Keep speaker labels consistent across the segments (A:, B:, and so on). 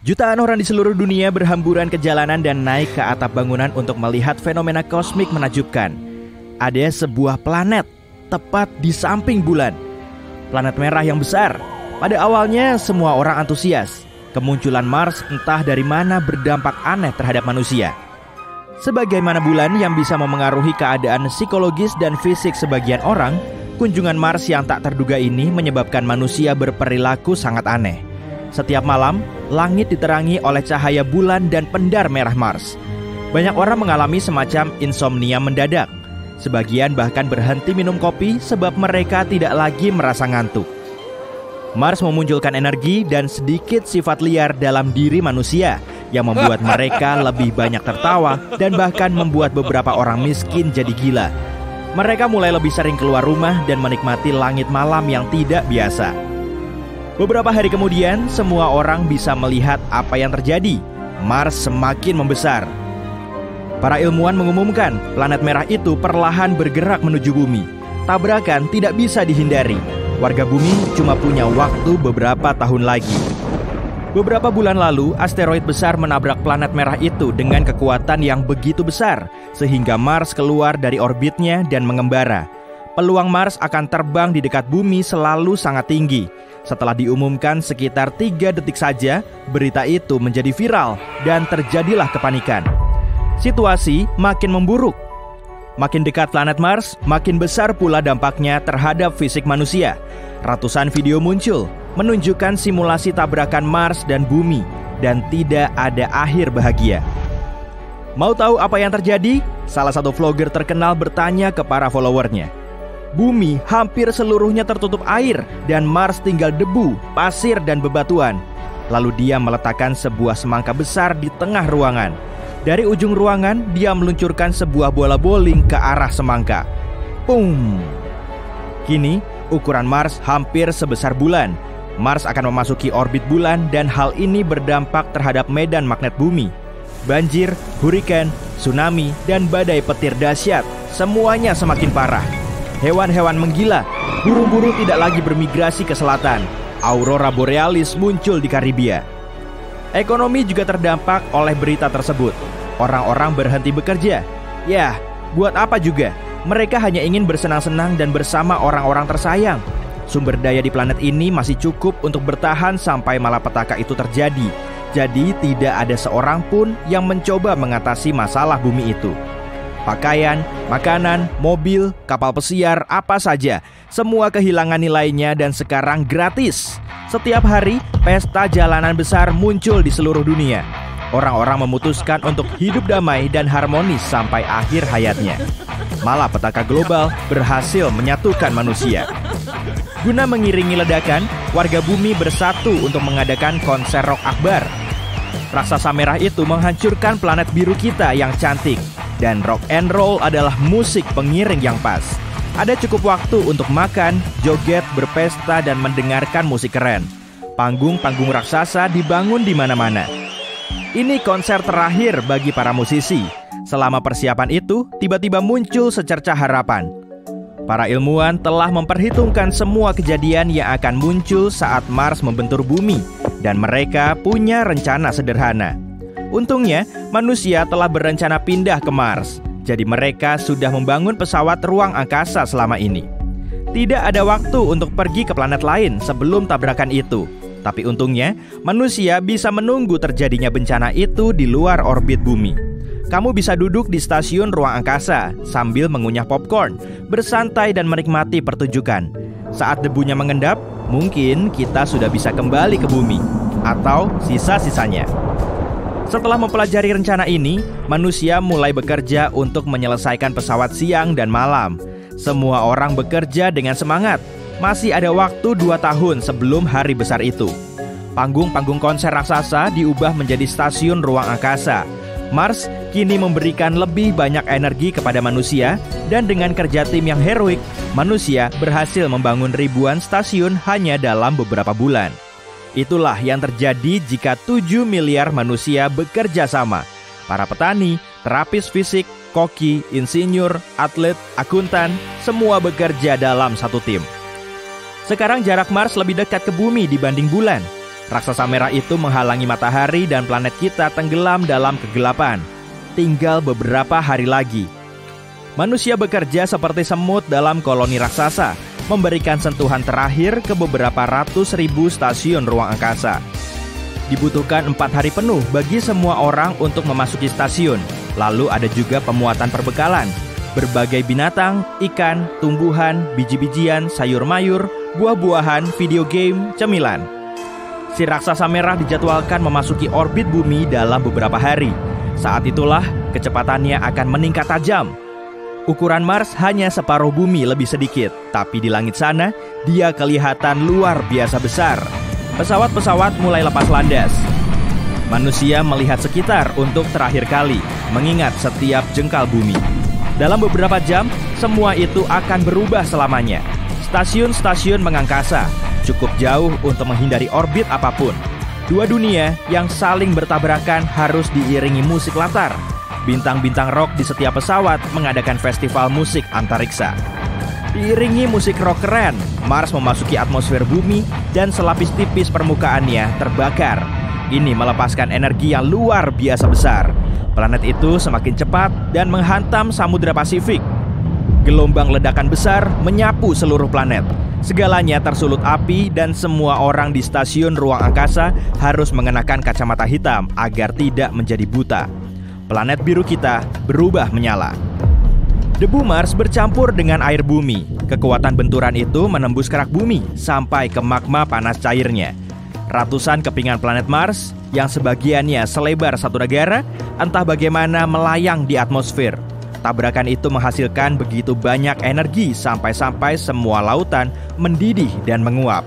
A: Jutaan orang di seluruh dunia berhamburan ke jalanan dan naik ke atap bangunan untuk melihat fenomena kosmik menakjubkan. Ada sebuah planet tepat di samping bulan. Planet merah yang besar. Pada awalnya semua orang antusias. Kemunculan Mars entah dari mana berdampak aneh terhadap manusia. Sebagaimana bulan yang bisa memengaruhi keadaan psikologis dan fisik sebagian orang, kunjungan Mars yang tak terduga ini menyebabkan manusia berperilaku sangat aneh. Setiap malam, langit diterangi oleh cahaya bulan dan pendar merah Mars. Banyak orang mengalami semacam insomnia mendadak. Sebagian bahkan berhenti minum kopi sebab mereka tidak lagi merasa ngantuk. Mars memunculkan energi dan sedikit sifat liar dalam diri manusia yang membuat mereka lebih banyak tertawa dan bahkan membuat beberapa orang miskin jadi gila. Mereka mulai lebih sering keluar rumah dan menikmati langit malam yang tidak biasa. Beberapa hari kemudian, semua orang bisa melihat apa yang terjadi. Mars semakin membesar. Para ilmuwan mengumumkan planet merah itu perlahan bergerak menuju bumi. Tabrakan tidak bisa dihindari. Warga bumi cuma punya waktu beberapa tahun lagi. Beberapa bulan lalu, asteroid besar menabrak planet merah itu dengan kekuatan yang begitu besar, sehingga Mars keluar dari orbitnya dan mengembara. Peluang Mars akan terbang di dekat bumi selalu sangat tinggi. Setelah diumumkan sekitar 3 detik saja, berita itu menjadi viral dan terjadilah kepanikan. Situasi makin memburuk. Makin dekat planet Mars, makin besar pula dampaknya terhadap fisik manusia. Ratusan video muncul, menunjukkan simulasi tabrakan Mars dan bumi, dan tidak ada akhir bahagia. Mau tahu apa yang terjadi? Salah satu vlogger terkenal bertanya ke para followernya. Bumi hampir seluruhnya tertutup air dan Mars tinggal debu, pasir, dan bebatuan. Lalu dia meletakkan sebuah semangka besar di tengah ruangan. Dari ujung ruangan, dia meluncurkan sebuah bola bowling ke arah semangka. Pum! Kini, ukuran Mars hampir sebesar bulan. Mars akan memasuki orbit bulan dan hal ini berdampak terhadap medan magnet bumi. Banjir, hurikan, tsunami, dan badai petir dahsyat, semuanya semakin parah. Hewan-hewan menggila, burung-burung tidak lagi bermigrasi ke selatan. Aurora borealis muncul di Karibia. Ekonomi juga terdampak oleh berita tersebut. Orang-orang berhenti bekerja. Ya, buat apa juga? Mereka hanya ingin bersenang-senang dan bersama orang-orang tersayang. Sumber daya di planet ini masih cukup untuk bertahan sampai malapetaka itu terjadi. Jadi tidak ada seorang pun yang mencoba mengatasi masalah bumi itu. Pakaian, makanan, mobil, kapal pesiar, apa saja, semua kehilangan nilainya dan sekarang gratis. Setiap hari, pesta jalanan besar muncul di seluruh dunia. Orang-orang memutuskan untuk hidup damai dan harmonis sampai akhir hayatnya. Malapetaka global berhasil menyatukan manusia. Guna mengiringi ledakan, warga bumi bersatu untuk mengadakan konser rock akbar. Raksasa merah itu menghancurkan planet biru kita yang cantik. Dan rock and roll adalah musik pengiring yang pas. Ada cukup waktu untuk makan, joget, berpesta, dan mendengarkan musik keren. Panggung-panggung raksasa dibangun di mana-mana. Ini konser terakhir bagi para musisi. Selama persiapan itu, tiba-tiba muncul secercah harapan. Para ilmuwan telah memperhitungkan semua kejadian yang akan muncul saat Mars membentur bumi, dan mereka punya rencana sederhana. Untungnya, manusia telah berencana pindah ke Mars. Jadi mereka sudah membangun pesawat ruang angkasa selama ini. Tidak ada waktu untuk pergi ke planet lain sebelum tabrakan itu. Tapi untungnya, manusia bisa menunggu terjadinya bencana itu di luar orbit bumi. Kamu bisa duduk di stasiun ruang angkasa sambil mengunyah popcorn, bersantai dan menikmati pertunjukan. Saat debunya mengendap, mungkin kita sudah bisa kembali ke bumi. Atau sisa-sisanya. Setelah mempelajari rencana ini, manusia mulai bekerja untuk menyelesaikan pesawat siang dan malam. Semua orang bekerja dengan semangat. Masih ada waktu 2 tahun sebelum hari besar itu. Panggung-panggung konser raksasa diubah menjadi stasiun ruang angkasa. Mars kini memberikan lebih banyak energi kepada manusia, dan dengan kerja tim yang heroik, manusia berhasil membangun ribuan stasiun hanya dalam beberapa bulan. Itulah yang terjadi jika 7 miliar manusia bekerja sama. Para petani, terapis fisik, koki, insinyur, atlet, akuntan, semua bekerja dalam satu tim. Sekarang jarak Mars lebih dekat ke bumi dibanding bulan. Raksasa merah itu menghalangi matahari dan planet kita tenggelam dalam kegelapan. Tinggal beberapa hari lagi. Manusia bekerja seperti semut dalam koloni raksasa, memberikan sentuhan terakhir ke beberapa ratus ribu stasiun ruang angkasa. Dibutuhkan 4 hari penuh bagi semua orang untuk memasuki stasiun. Lalu ada juga pemuatan perbekalan. Berbagai binatang, ikan, tumbuhan, biji-bijian, sayur-mayur, buah-buahan, video game, cemilan. Si raksasa merah dijadwalkan memasuki orbit bumi dalam beberapa hari. Saat itulah kecepatannya akan meningkat tajam. Ukuran Mars hanya separuh bumi lebih sedikit, tapi di langit sana dia kelihatan luar biasa besar. Pesawat-pesawat mulai lepas landas. Manusia melihat sekitar untuk terakhir kali, mengingat setiap jengkal bumi. Dalam beberapa jam, semua itu akan berubah selamanya. Stasiun-stasiun mengangkasa, cukup jauh untuk menghindari orbit apapun. Dua dunia yang saling bertabrakan harus diiringi musik latar. Bintang-bintang rock di setiap pesawat mengadakan festival musik antariksa. Diiringi musik rock keren, Mars memasuki atmosfer bumi dan selapis tipis permukaannya terbakar. Ini melepaskan energi yang luar biasa besar. Planet itu semakin cepat dan menghantam Samudra Pasifik. Gelombang ledakan besar menyapu seluruh planet. Segalanya tersulut api dan semua orang di stasiun ruang angkasa harus mengenakan kacamata hitam agar tidak menjadi buta. Planet biru kita berubah menyala. Debu Mars bercampur dengan air bumi. Kekuatan benturan itu menembus kerak bumi sampai ke magma panas cairnya. Ratusan kepingan planet Mars yang sebagiannya selebar satu negara entah bagaimana melayang di atmosfer. Tabrakan itu menghasilkan begitu banyak energi sampai-sampai semua lautan mendidih dan menguap.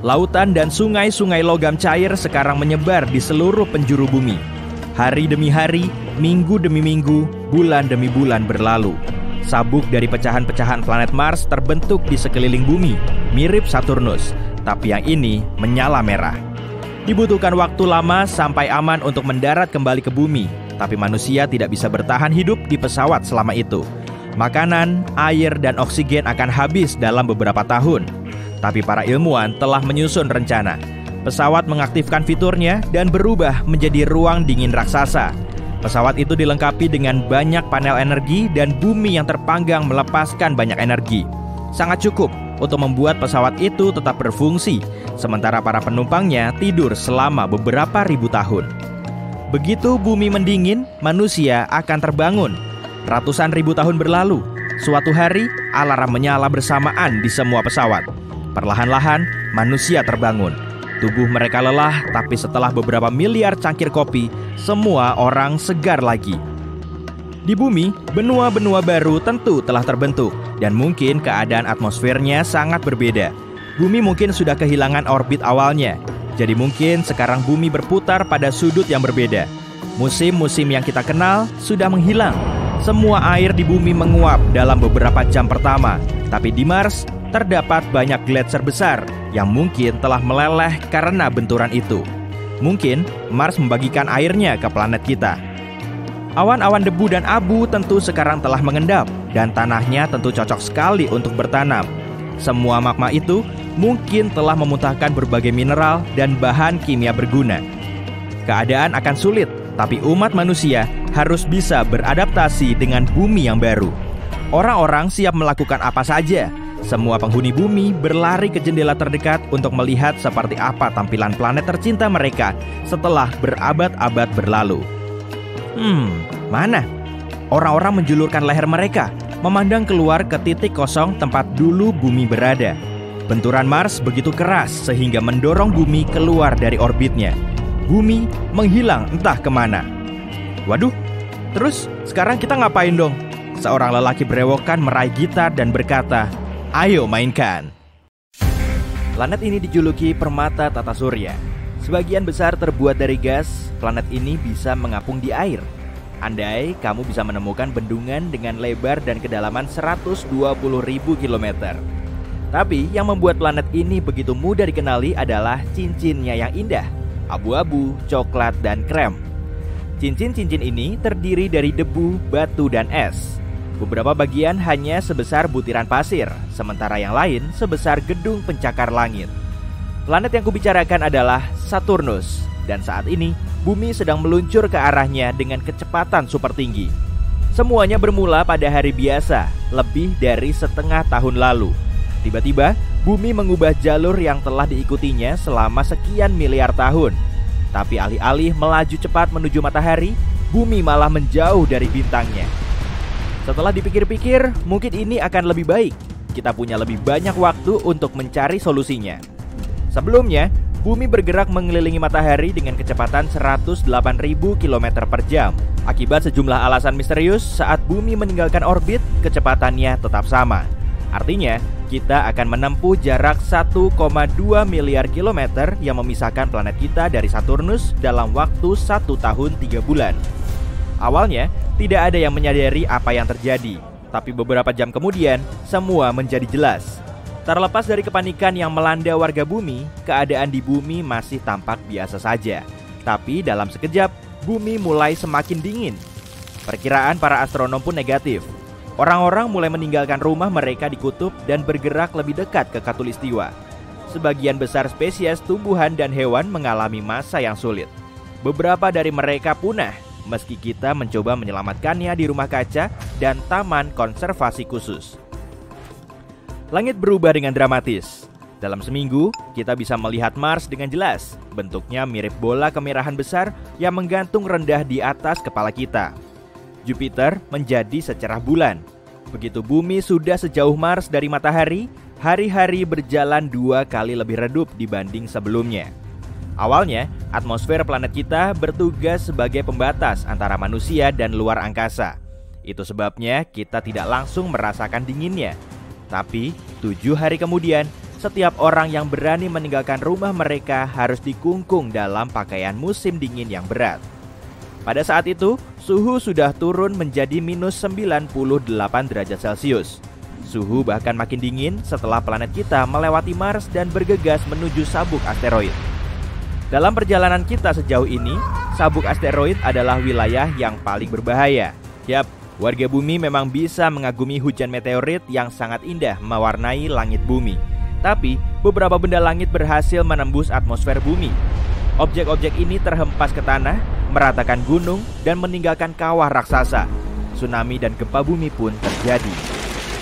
A: Lautan dan sungai-sungai logam cair sekarang menyebar di seluruh penjuru bumi. Hari demi hari, minggu demi minggu, bulan demi bulan berlalu. Sabuk dari pecahan-pecahan planet Mars terbentuk di sekeliling bumi, mirip Saturnus. Tapi yang ini menyala merah. Dibutuhkan waktu lama sampai aman untuk mendarat kembali ke bumi. Tapi manusia tidak bisa bertahan hidup di pesawat selama itu. Makanan, air, dan oksigen akan habis dalam beberapa tahun. Tapi para ilmuwan telah menyusun rencana. Pesawat mengaktifkan fiturnya dan berubah menjadi ruang dingin raksasa. Pesawat itu dilengkapi dengan banyak panel energi dan bumi yang terpanggang melepaskan banyak energi. Sangat cukup untuk membuat pesawat itu tetap berfungsi, sementara para penumpangnya tidur selama beberapa ribu tahun. Begitu bumi mendingin, manusia akan terbangun. Ratusan ribu tahun berlalu. Suatu hari, alarm menyala bersamaan di semua pesawat. Perlahan-lahan, manusia terbangun. Tubuh mereka lelah, tapi setelah beberapa miliar cangkir kopi, semua orang segar lagi. Di bumi, benua-benua baru tentu telah terbentuk, dan mungkin keadaan atmosfernya sangat berbeda. Bumi mungkin sudah kehilangan orbit awalnya, jadi mungkin sekarang bumi berputar pada sudut yang berbeda. Musim-musim yang kita kenal sudah menghilang. Semua air di bumi menguap dalam beberapa jam pertama, tapi di Mars terdapat banyak gletser besar yang mungkin telah meleleh karena benturan itu. Mungkin Mars membagikan airnya ke planet kita. Awan-awan debu dan abu tentu sekarang telah mengendap, dan tanahnya tentu cocok sekali untuk bertanam. Semua magma itu mungkin telah memuntahkan berbagai mineral dan bahan kimia berguna. Keadaan akan sulit, tapi umat manusia harus bisa beradaptasi dengan bumi yang baru. Orang-orang siap melakukan apa saja. Semua penghuni bumi berlari ke jendela terdekat untuk melihat seperti apa tampilan planet tercinta mereka setelah berabad-abad berlalu. Mana? Orang-orang menjulurkan leher mereka, memandang keluar ke titik kosong tempat dulu bumi berada. Benturan Mars begitu keras sehingga mendorong bumi keluar dari orbitnya. Bumi menghilang entah kemana. Waduh, terus sekarang kita ngapain dong? Seorang lelaki berewokan meraih gitar dan berkata, "Ayo mainkan." Planet ini dijuluki permata tata surya. Sebagian besar terbuat dari gas, planet ini bisa mengapung di air. Andai kamu bisa menemukan bendungan dengan lebar dan kedalaman 120.000 km. Tapi yang membuat planet ini begitu mudah dikenali adalah cincinnya yang indah, abu-abu, coklat, dan krem. Cincin-cincin ini terdiri dari debu, batu, dan es. Beberapa bagian hanya sebesar butiran pasir, sementara yang lain sebesar gedung pencakar langit. Planet yang kubicarakan adalah Saturnus, dan saat ini bumi sedang meluncur ke arahnya dengan kecepatan super tinggi. Semuanya bermula pada hari biasa, lebih dari setengah tahun lalu. Tiba-tiba, bumi mengubah jalur yang telah diikutinya selama sekian miliar tahun. Tapi alih-alih melaju cepat menuju matahari, bumi malah menjauh dari bintangnya. Setelah dipikir-pikir, mungkin ini akan lebih baik. Kita punya lebih banyak waktu untuk mencari solusinya. Sebelumnya, bumi bergerak mengelilingi matahari dengan kecepatan 108.000 km per jam. Akibat sejumlah alasan misterius, saat bumi meninggalkan orbit, kecepatannya tetap sama. Artinya, kita akan menempuh jarak 1,2 miliar kilometer yang memisahkan planet kita dari Saturnus dalam waktu 1 tahun 3 bulan. Awalnya, tidak ada yang menyadari apa yang terjadi, tapi beberapa jam kemudian, semua menjadi jelas. Terlepas dari kepanikan yang melanda warga bumi, keadaan di bumi masih tampak biasa saja. Tapi dalam sekejap, bumi mulai semakin dingin. Perkiraan para astronom pun negatif. Orang-orang mulai meninggalkan rumah mereka di kutub dan bergerak lebih dekat ke khatulistiwa. Sebagian besar spesies tumbuhan dan hewan mengalami masa yang sulit. Beberapa dari mereka punah, meski kita mencoba menyelamatkannya di rumah kaca dan taman konservasi khusus. Langit berubah dengan dramatis. Dalam seminggu, kita bisa melihat Mars dengan jelas. Bentuknya mirip bola kemerahan besar yang menggantung rendah di atas kepala kita. Jupiter menjadi secerah bulan. Begitu bumi sudah sejauh Mars dari matahari, hari-hari berjalan 2 kali lebih redup dibanding sebelumnya. Awalnya, atmosfer planet kita bertugas sebagai pembatas antara manusia dan luar angkasa. Itu sebabnya kita tidak langsung merasakan dinginnya. Tapi 7 hari kemudian, setiap orang yang berani meninggalkan rumah mereka harus dikungkung dalam pakaian musim dingin yang berat. Pada saat itu, suhu sudah turun menjadi minus 98 derajat Celcius. Suhu bahkan makin dingin setelah planet kita melewati Mars dan bergegas menuju sabuk asteroid. Dalam perjalanan kita sejauh ini, sabuk asteroid adalah wilayah yang paling berbahaya. Yap, warga bumi memang bisa mengagumi hujan meteorit yang sangat indah mewarnai langit bumi. Tapi, beberapa benda langit berhasil menembus atmosfer bumi. Objek-objek ini terhempas ke tanah, meratakan gunung, dan meninggalkan kawah raksasa. Tsunami dan gempa bumi pun terjadi.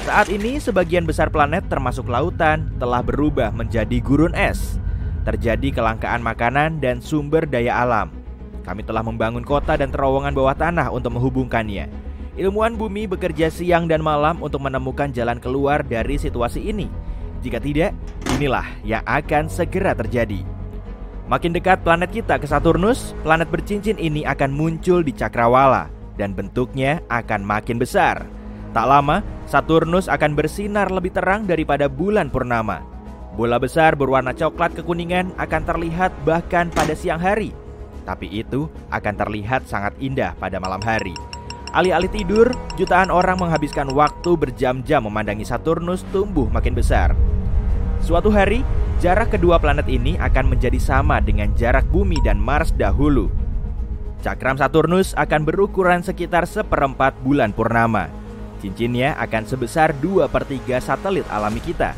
A: Saat ini, sebagian besar planet termasuk lautan telah berubah menjadi gurun es. Terjadi kelangkaan makanan dan sumber daya alam. Kami telah membangun kota dan terowongan bawah tanah untuk menghubungkannya. Ilmuwan bumi bekerja siang dan malam untuk menemukan jalan keluar dari situasi ini. Jika tidak, inilah yang akan segera terjadi. Makin dekat planet kita ke Saturnus, planet bercincin ini akan muncul di cakrawala dan bentuknya akan makin besar. Tak lama, Saturnus akan bersinar lebih terang daripada bulan purnama. Bola besar berwarna coklat kekuningan akan terlihat bahkan pada siang hari. Tapi itu akan terlihat sangat indah pada malam hari. Alih-alih tidur, jutaan orang menghabiskan waktu berjam-jam memandangi Saturnus tumbuh makin besar. Suatu hari, jarak kedua planet ini akan menjadi sama dengan jarak bumi dan Mars dahulu. Cakram Saturnus akan berukuran sekitar 1/4 bulan purnama. Cincinnya akan sebesar 2/3 satelit alami kita.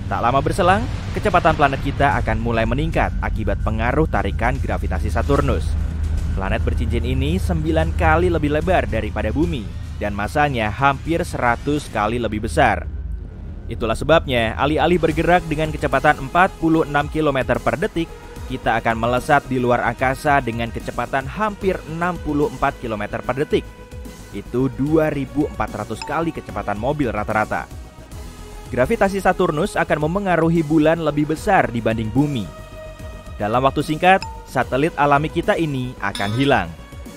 A: Tak lama berselang, kecepatan planet kita akan mulai meningkat akibat pengaruh tarikan gravitasi Saturnus. Planet bercincin ini 9 kali lebih lebar daripada bumi dan masanya hampir 100 kali lebih besar. Itulah sebabnya alih-alih bergerak dengan kecepatan 46 km per detik, kita akan melesat di luar angkasa dengan kecepatan hampir 64 km per detik. Itu 2.400 kali kecepatan mobil rata-rata. Gravitasi Saturnus akan memengaruhi bulan lebih besar dibanding bumi. Dalam waktu singkat, satelit alami kita ini akan hilang.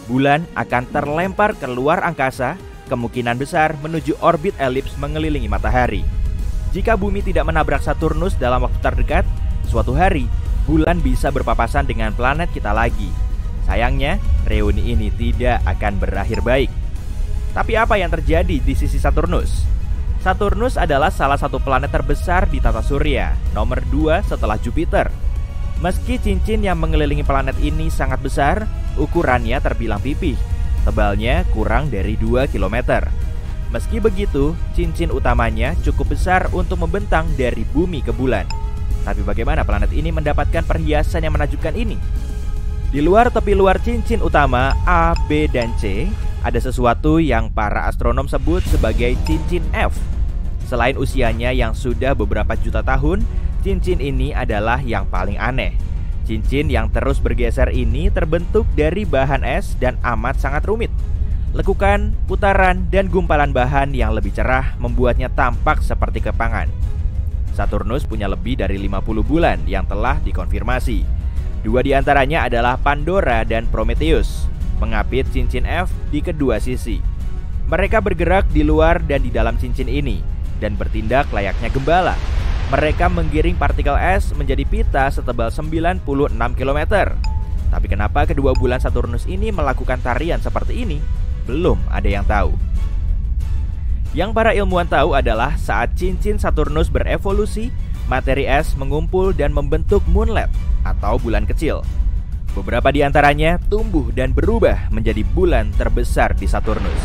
A: Bulan akan terlempar keluar angkasa, kemungkinan besar menuju orbit elips mengelilingi matahari. Jika bumi tidak menabrak Saturnus dalam waktu terdekat, suatu hari bulan bisa berpapasan dengan planet kita lagi. Sayangnya, reuni ini tidak akan berakhir baik. Tapi apa yang terjadi di sisi Saturnus? Saturnus adalah salah satu planet terbesar di tata surya, nomor 2 setelah Jupiter. Meski cincin yang mengelilingi planet ini sangat besar, ukurannya terbilang pipih. Tebalnya kurang dari 2 km. Meski begitu, cincin utamanya cukup besar untuk membentang dari bumi ke bulan. Tapi bagaimana planet ini mendapatkan perhiasan yang menakjubkan ini? Di luar tepi luar cincin utama A, B, dan C, ada sesuatu yang para astronom sebut sebagai cincin F. Selain usianya yang sudah beberapa juta tahun, cincin ini adalah yang paling aneh. Cincin yang terus bergeser ini terbentuk dari bahan es dan amat sangat rumit. Lekukan, putaran, dan gumpalan bahan yang lebih cerah membuatnya tampak seperti kepangan. Saturnus punya lebih dari 50 bulan yang telah dikonfirmasi. 2 di antaranya adalah Pandora dan Prometheus, mengapit cincin F di kedua sisi. Mereka bergerak di luar dan di dalam cincin ini, dan bertindak layaknya gembala. Mereka menggiring partikel es menjadi pita setebal 96 km. Tapi kenapa kedua bulan Saturnus ini melakukan tarian seperti ini? Belum ada yang tahu. Yang para ilmuwan tahu adalah saat cincin Saturnus berevolusi, materi es mengumpul dan membentuk moonlet atau bulan kecil. Beberapa di antaranya tumbuh dan berubah menjadi bulan terbesar di Saturnus.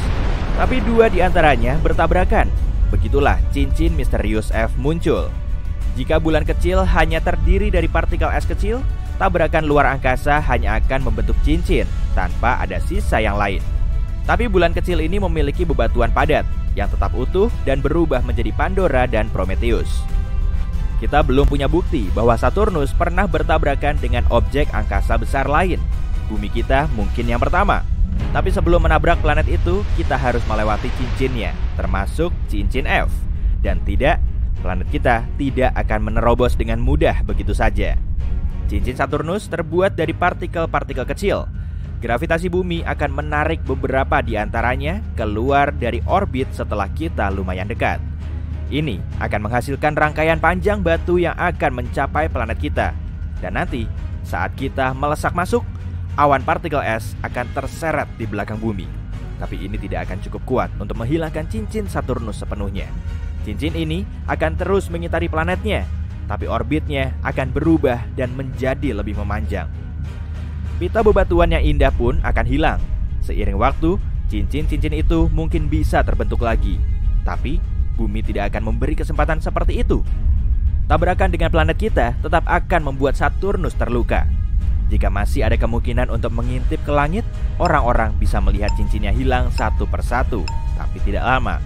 A: Tapi 2 di antaranya bertabrakan. Begitulah cincin misterius F muncul. Jika bulan kecil hanya terdiri dari partikel es kecil, tabrakan luar angkasa hanya akan membentuk cincin tanpa ada sisa yang lain. Tapi bulan kecil ini memiliki bebatuan padat yang tetap utuh dan berubah menjadi Pandora dan Prometheus. Kita belum punya bukti bahwa Saturnus pernah bertabrakan dengan objek angkasa besar lain. Bumi kita mungkin yang pertama. Tapi sebelum menabrak planet itu, kita harus melewati cincinnya, termasuk cincin F. Dan planet kita tidak akan menerobos dengan mudah begitu saja. Cincin Saturnus terbuat dari partikel-partikel kecil. Gravitasi bumi akan menarik beberapa di antaranya keluar dari orbit setelah kita lumayan dekat. Ini akan menghasilkan rangkaian panjang batu yang akan mencapai planet kita. Dan nanti, saat kita melesak masuk, awan partikel es akan terseret di belakang bumi. Tapi ini tidak akan cukup kuat untuk menghilangkan cincin Saturnus sepenuhnya. Cincin ini akan terus mengitari planetnya, tapi orbitnya akan berubah dan menjadi lebih memanjang. Pita bebatuan yang indah pun akan hilang. Seiring waktu, cincin-cincin itu mungkin bisa terbentuk lagi. Tapi, bumi tidak akan memberi kesempatan seperti itu. Tabrakan dengan planet kita tetap akan membuat Saturnus terluka. Jika masih ada kemungkinan untuk mengintip ke langit, orang-orang bisa melihat cincinnya hilang satu persatu, tapi tidak lama.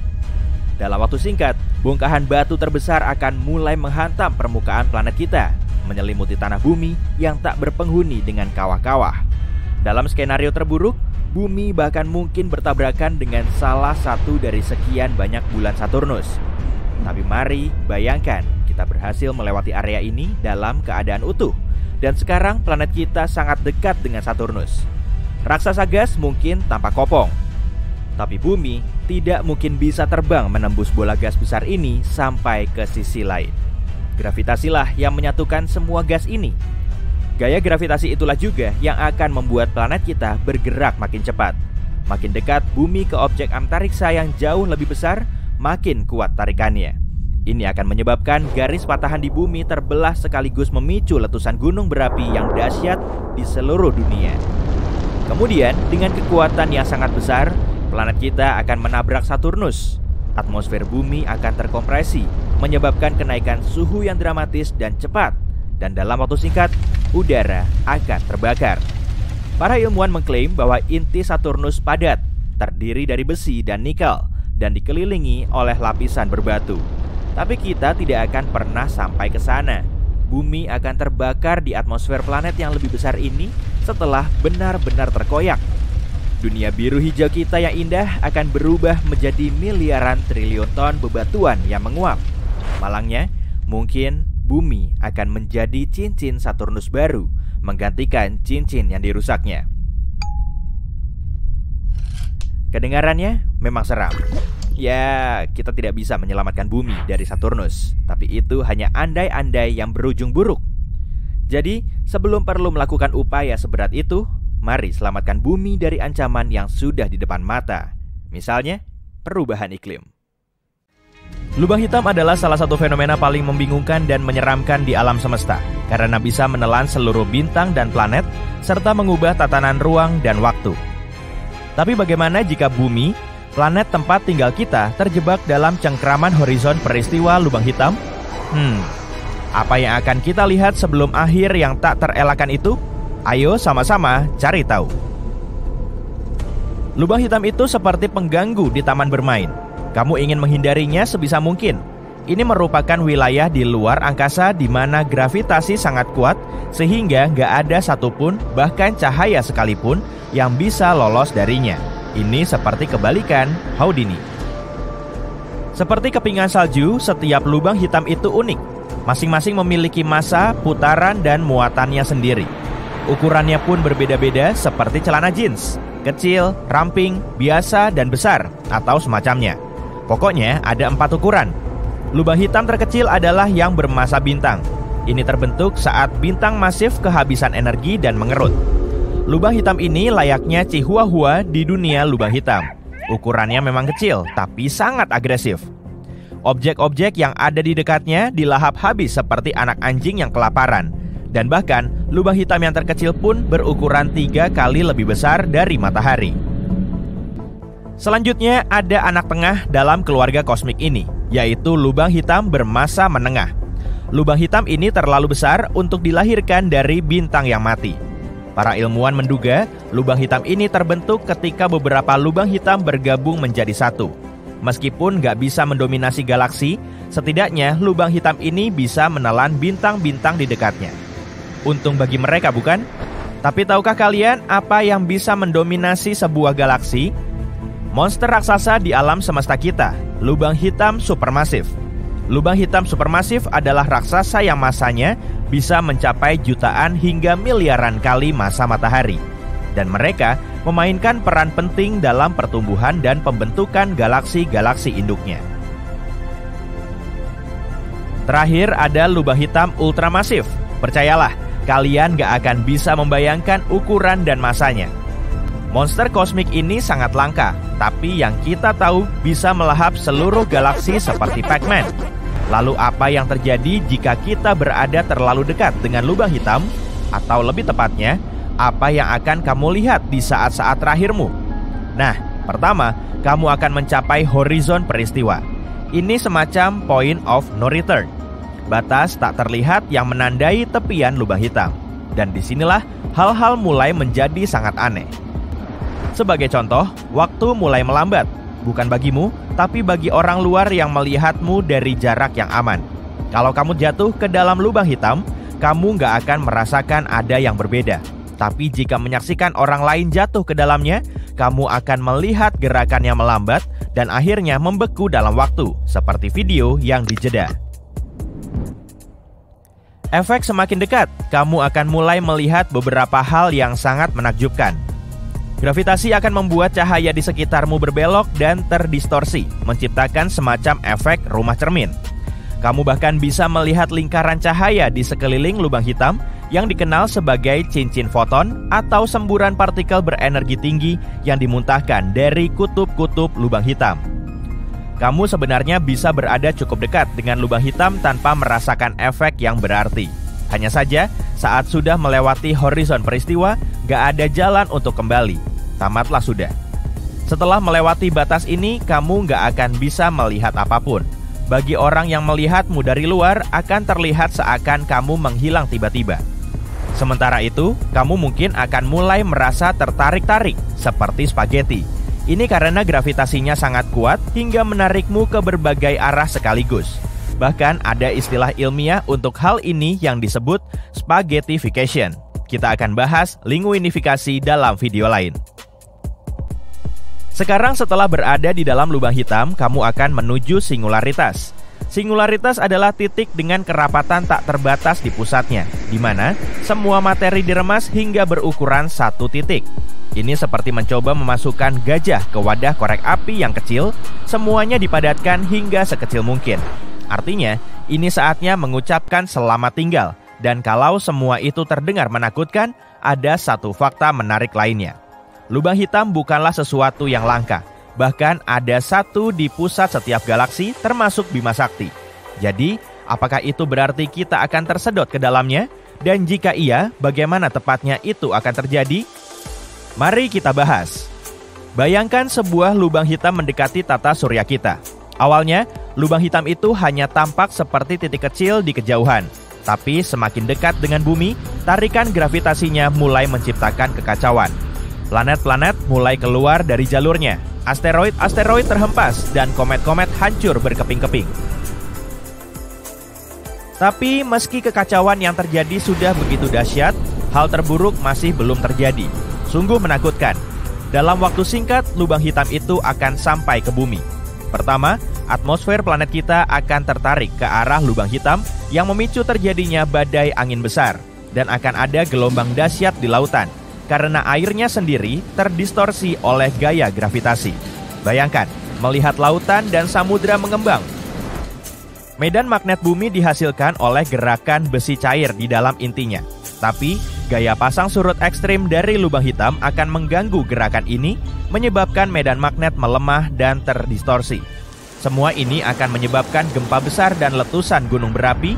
A: Dalam waktu singkat, bongkahan batu terbesar akan mulai menghantam permukaan planet kita, menyelimuti tanah bumi yang tak berpenghuni dengan kawah-kawah. Dalam skenario terburuk, bumi bahkan mungkin bertabrakan dengan salah satu dari sekian banyak bulan Saturnus. Tapi mari bayangkan, kita berhasil melewati area ini dalam keadaan utuh. Dan sekarang planet kita sangat dekat dengan Saturnus. Raksasa gas mungkin tampak kopong, tapi bumi tidak mungkin bisa terbang menembus bola gas besar ini sampai ke sisi lain. Gravitasilah yang menyatukan semua gas ini. Gaya gravitasi itulah juga yang akan membuat planet kita bergerak makin cepat. Makin dekat bumi ke objek antariksa yang jauh lebih besar, makin kuat tarikannya. Ini akan menyebabkan garis patahan di bumi terbelah sekaligus memicu letusan gunung berapi yang dahsyat di seluruh dunia. Kemudian, dengan kekuatan yang sangat besar, planet kita akan menabrak Saturnus. Atmosfer bumi akan terkompresi, menyebabkan kenaikan suhu yang dramatis dan cepat. Dan dalam waktu singkat, udara akan terbakar. Para ilmuwan mengklaim bahwa inti Saturnus padat, terdiri dari besi dan nikel, dan dikelilingi oleh lapisan berbatu. Tapi kita tidak akan pernah sampai ke sana. Bumi akan terbakar di atmosfer planet yang lebih besar ini setelah benar-benar terkoyak. Dunia biru hijau kita yang indah akan berubah menjadi miliaran triliun ton bebatuan yang menguap. Malangnya, mungkin bumi akan menjadi cincin Saturnus baru, menggantikan cincin yang dirusaknya. Kedengarannya memang seram. Ya, kita tidak bisa menyelamatkan bumi dari Saturnus, tapi itu hanya andai-andai yang berujung buruk. Jadi, sebelum perlu melakukan upaya seberat itu, mari selamatkan bumi dari ancaman yang sudah di depan mata. Misalnya, perubahan iklim. Lubang hitam adalah salah satu fenomena paling membingungkan dan menyeramkan di alam semesta, karena bisa menelan seluruh bintang dan planet, serta mengubah tatanan ruang dan waktu. Tapi bagaimana jika bumi, planet tempat tinggal kita, terjebak dalam cengkraman horizon peristiwa lubang hitam? Apa yang akan kita lihat sebelum akhir yang tak terelakkan itu? Ayo sama-sama cari tahu. Lubang hitam itu seperti pengganggu di taman bermain. Kamu ingin menghindarinya sebisa mungkin. Ini merupakan wilayah di luar angkasa di mana gravitasi sangat kuat sehingga nggak ada satupun, bahkan cahaya sekalipun, yang bisa lolos darinya. Ini seperti kebalikan Houdini. Seperti kepingan salju, setiap lubang hitam itu unik. Masing-masing memiliki massa, putaran, dan muatannya sendiri. Ukurannya pun berbeda-beda seperti celana jeans. Kecil, ramping, biasa, dan besar, atau semacamnya. Pokoknya ada 4 ukuran. Lubang hitam terkecil adalah yang bermassa bintang. Ini terbentuk saat bintang masif kehabisan energi dan mengerut. Lubang hitam ini layaknya Chihuahua di dunia lubang hitam. Ukurannya memang kecil, tapi sangat agresif. Objek-objek yang ada di dekatnya dilahap habis seperti anak anjing yang kelaparan. Dan bahkan, lubang hitam yang terkecil pun berukuran 3 kali lebih besar dari matahari. Selanjutnya, ada anak tengah dalam keluarga kosmik ini, yaitu lubang hitam bermassa menengah. Lubang hitam ini terlalu besar untuk dilahirkan dari bintang yang mati. Para ilmuwan menduga, lubang hitam ini terbentuk ketika beberapa lubang hitam bergabung menjadi satu. Meskipun nggak bisa mendominasi galaksi, setidaknya lubang hitam ini bisa menelan bintang-bintang di dekatnya. Untung bagi mereka, bukan? Tapi tahukah kalian apa yang bisa mendominasi sebuah galaksi? Monster raksasa di alam semesta kita, lubang hitam supermasif. Lubang hitam supermasif adalah raksasa yang massanya bisa mencapai jutaan hingga miliaran kali massa matahari. Dan mereka memainkan peran penting dalam pertumbuhan dan pembentukan galaksi-galaksi induknya. Terakhir ada lubang hitam ultramasif. Percayalah, kalian gak akan bisa membayangkan ukuran dan massanya. Monster kosmik ini sangat langka, tapi yang kita tahu bisa melahap seluruh galaksi seperti Pac-Man. Lalu apa yang terjadi jika kita berada terlalu dekat dengan lubang hitam? Atau lebih tepatnya, apa yang akan kamu lihat di saat-saat terakhirmu? Nah, pertama, kamu akan mencapai horizon peristiwa. Ini semacam point of no return. Batas tak terlihat yang menandai tepian lubang hitam. Dan disinilah hal-hal mulai menjadi sangat aneh. Sebagai contoh, waktu mulai melambat. Bukan bagimu, tapi bagi orang luar yang melihatmu dari jarak yang aman. Kalau kamu jatuh ke dalam lubang hitam, kamu nggak akan merasakan ada yang berbeda. Tapi jika menyaksikan orang lain jatuh ke dalamnya, kamu akan melihat gerakannya melambat dan akhirnya membeku dalam waktu, seperti video yang dijeda. Efek semakin dekat, kamu akan mulai melihat beberapa hal yang sangat menakjubkan. Gravitasi akan membuat cahaya di sekitarmu berbelok dan terdistorsi, menciptakan semacam efek rumah cermin. Kamu bahkan bisa melihat lingkaran cahaya di sekeliling lubang hitam yang dikenal sebagai cincin foton atau semburan partikel berenergi tinggi yang dimuntahkan dari kutub-kutub lubang hitam. Kamu sebenarnya bisa berada cukup dekat dengan lubang hitam tanpa merasakan efek yang berarti. Hanya saja, saat sudah melewati horizon peristiwa, gak ada jalan untuk kembali. Tamatlah sudah. Setelah melewati batas ini, kamu gak akan bisa melihat apapun. Bagi orang yang melihatmu dari luar, akan terlihat seakan kamu menghilang tiba-tiba. Sementara itu, kamu mungkin akan mulai merasa tertarik-tarik, seperti spaghetti. Ini karena gravitasinya sangat kuat hingga menarikmu ke berbagai arah sekaligus. Bahkan ada istilah ilmiah untuk hal ini yang disebut spaghettification. Kita akan bahas linguinifikasi dalam video lain. Sekarang setelah berada di dalam lubang hitam, kamu akan menuju singularitas. Singularitas adalah titik dengan kerapatan tak terbatas di pusatnya, di mana semua materi diremas hingga berukuran satu titik. Ini seperti mencoba memasukkan gajah ke wadah korek api yang kecil, semuanya dipadatkan hingga sekecil mungkin. Artinya, ini saatnya mengucapkan selamat tinggal. Dan kalau semua itu terdengar menakutkan, ada satu fakta menarik lainnya. Lubang hitam bukanlah sesuatu yang langka. Bahkan ada satu di pusat setiap galaksi termasuk Bima Sakti. Jadi, apakah itu berarti kita akan tersedot ke dalamnya? Dan jika iya, bagaimana tepatnya itu akan terjadi? Mari kita bahas. Bayangkan sebuah lubang hitam mendekati tata surya kita. Awalnya, lubang hitam itu hanya tampak seperti titik kecil di kejauhan. Tapi semakin dekat dengan bumi, tarikan gravitasinya mulai menciptakan kekacauan. Planet-planet mulai keluar dari jalurnya. Asteroid-asteroid terhempas dan komet-komet hancur berkeping-keping. Tapi meski kekacauan yang terjadi sudah begitu dahsyat, hal terburuk masih belum terjadi. Sungguh menakutkan. Dalam waktu singkat, lubang hitam itu akan sampai ke bumi. Pertama, atmosfer planet kita akan tertarik ke arah lubang hitam yang memicu terjadinya badai angin besar. Dan akan ada gelombang dahsyat di lautan, karena airnya sendiri terdistorsi oleh gaya gravitasi. Bayangkan, melihat lautan dan samudera mengembang. Medan magnet bumi dihasilkan oleh gerakan besi cair di dalam intinya. Tapi, gaya pasang surut ekstrim dari lubang hitam akan mengganggu gerakan ini, menyebabkan medan magnet melemah dan terdistorsi. Semua ini akan menyebabkan gempa besar dan letusan gunung berapi.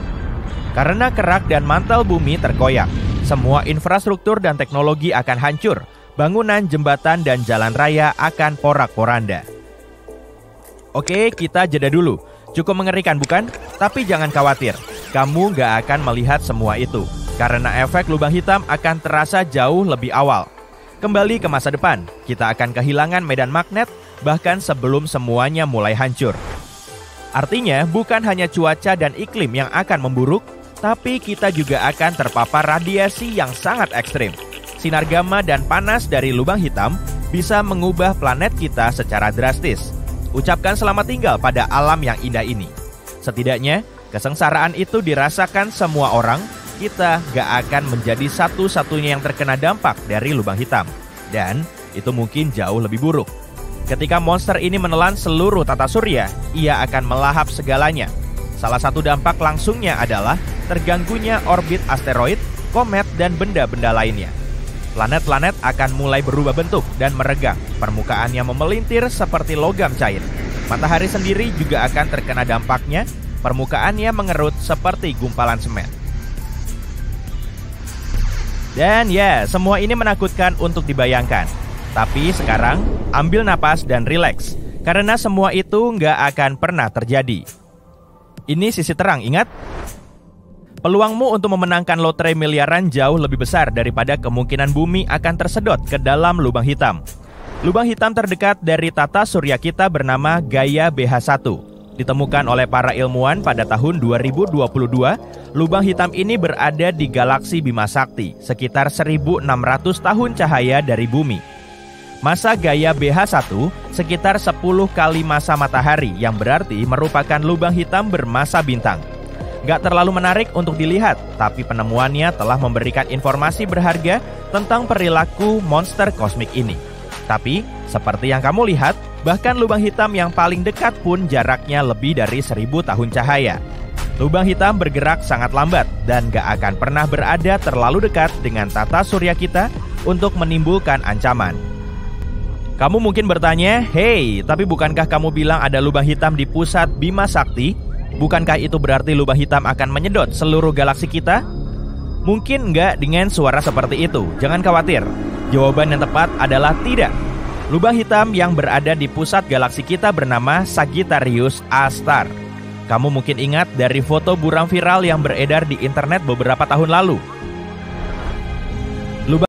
A: Karena kerak dan mantel bumi terkoyak, semua infrastruktur dan teknologi akan hancur. Bangunan, jembatan, dan jalan raya akan porak-poranda. Oke, kita jeda dulu. Cukup mengerikan bukan? Tapi jangan khawatir, kamu gak akan melihat semua itu. Karena efek lubang hitam akan terasa jauh lebih awal. Kembali ke masa depan, kita akan kehilangan medan magnet bahkan sebelum semuanya mulai hancur. Artinya, bukan hanya cuaca dan iklim yang akan memburuk, tapi kita juga akan terpapar radiasi yang sangat ekstrim. Sinar gamma dan panas dari lubang hitam bisa mengubah planet kita secara drastis. Ucapkan selamat tinggal pada alam yang indah ini. Setidaknya, kesengsaraan itu dirasakan semua orang. Kita gak akan menjadi satu-satunya yang terkena dampak dari lubang hitam. Dan itu mungkin jauh lebih buruk. Ketika monster ini menelan seluruh tata surya, ia akan melahap segalanya. Salah satu dampak langsungnya adalah terganggunya orbit asteroid, komet, dan benda-benda lainnya. Planet-planet akan mulai berubah bentuk dan meregang. Permukaannya memelintir seperti logam cair. Matahari sendiri juga akan terkena dampaknya. Permukaannya mengerut seperti gumpalan semen. Dan ya, semua ini menakutkan untuk dibayangkan. Tapi sekarang, ambil napas dan rileks. Karena semua itu nggak akan pernah terjadi. Ini sisi terang, ingat? Peluangmu untuk memenangkan lotre miliaran jauh lebih besar daripada kemungkinan bumi akan tersedot ke dalam lubang hitam. Lubang hitam terdekat dari tata surya kita bernama Gaia BH1. Ditemukan oleh para ilmuwan pada tahun 2022, lubang hitam ini berada di galaksi Bima Sakti, sekitar 1.600 tahun cahaya dari bumi. Masa Gaia BH1 sekitar 10 kali masa matahari, yang berarti merupakan lubang hitam bermasa bintang. Gak terlalu menarik untuk dilihat, tapi penemuannya telah memberikan informasi berharga tentang perilaku monster kosmik ini. Tapi, seperti yang kamu lihat, bahkan lubang hitam yang paling dekat pun jaraknya lebih dari 1.000 tahun cahaya. Lubang hitam bergerak sangat lambat dan gak akan pernah berada terlalu dekat dengan tata surya kita untuk menimbulkan ancaman. Kamu mungkin bertanya, "Hey, tapi bukankah kamu bilang ada lubang hitam di pusat Bima Sakti? Bukankah itu berarti lubang hitam akan menyedot seluruh galaksi kita?" Mungkin nggak dengan suara seperti itu. Jangan khawatir. Jawaban yang tepat adalah tidak. Lubang hitam yang berada di pusat galaksi kita bernama Sagittarius A star. Kamu mungkin ingat dari foto buram viral yang beredar di internet beberapa tahun lalu.